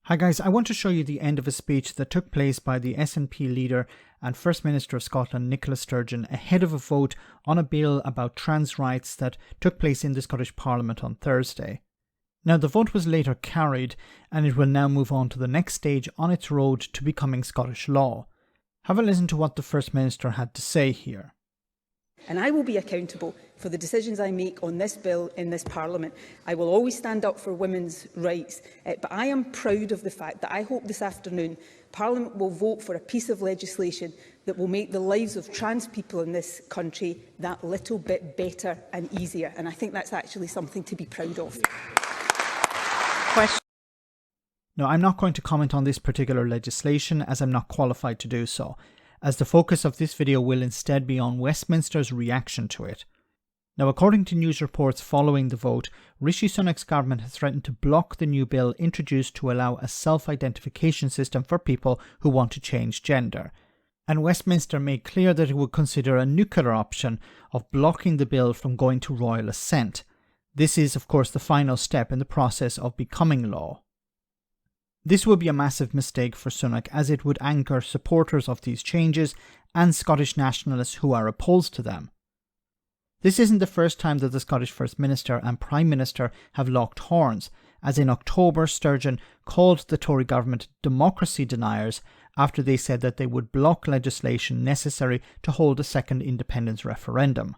Hi guys, I want to show you the end of a speech that took place by the SNP leader and First Minister of Scotland, Nicola Sturgeon, ahead of a vote on a bill about trans rights that took place in the Scottish Parliament on Thursday. Now, the vote was later carried, and it will now move on to the next stage on its road to becoming Scottish law. Have a listen to what the First Minister had to say here. And I will be accountable for the decisions I make on this bill in this Parliament. I will always stand up for women's rights, but I am proud of the fact that I hope this afternoon Parliament will vote for a piece of legislation that will make the lives of trans people in this country that little bit better and easier. And I think that's actually something to be proud of. Now, I'm not going to comment on this particular legislation as I'm not qualified to do so, as the focus of this video will instead be on Westminster's reaction to it. Now, according to news reports following the vote, Rishi Sunak's government has threatened to block the new bill introduced to allow a self-identification system for people who want to change gender. And Westminster made clear that it would consider a nuclear option of blocking the bill from going to royal assent. This is, of course, the final step in the process of becoming law. This would be a massive mistake for Sunak, as it would anger supporters of these changes and Scottish nationalists who are opposed to them. This isn't the first time that the Scottish First Minister and Prime Minister have locked horns, as in October Sturgeon called the Tory government democracy deniers after they said that they would block legislation necessary to hold a second independence referendum.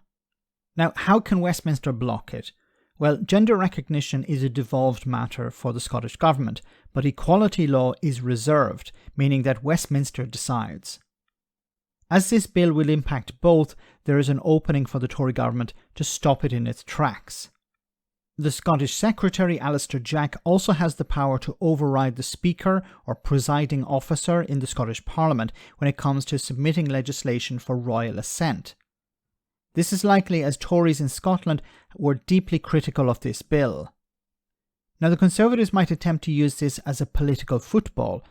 Now, how can Westminster block it? Well, gender recognition is a devolved matter for the Scottish Government, but equality law is reserved, meaning that Westminster decides. As this bill will impact both, there is an opening for the Tory Government to stop it in its tracks. The Scottish Secretary, Alistair Jack, also has the power to override the Speaker or presiding officer in the Scottish Parliament when it comes to submitting legislation for royal assent. This is likely as Tories in Scotland were deeply critical of this bill. Now, the Conservatives might attempt to use this as a political football,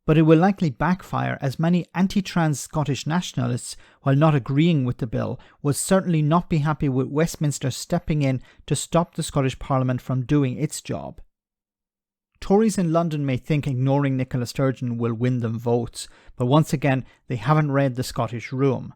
but it will likely backfire, as many anti-trans Scottish nationalists, while not agreeing with the bill, would certainly not be happy with Westminster stepping in to stop the Scottish Parliament from doing its job. Tories in London may think ignoring Nicola Sturgeon will win them votes, but once again, they haven't read the Scottish room.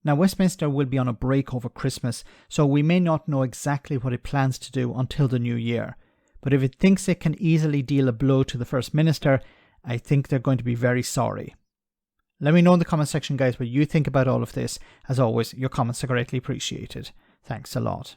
Now, Westminster will be on a break over Christmas, so we may not know exactly what it plans to do until the new year. But if it thinks it can easily deal a blow to the First Minister, I think they're going to be very sorry. Let me know in the comment section, guys, what you think about all of this. As always, your comments are greatly appreciated. Thanks a lot.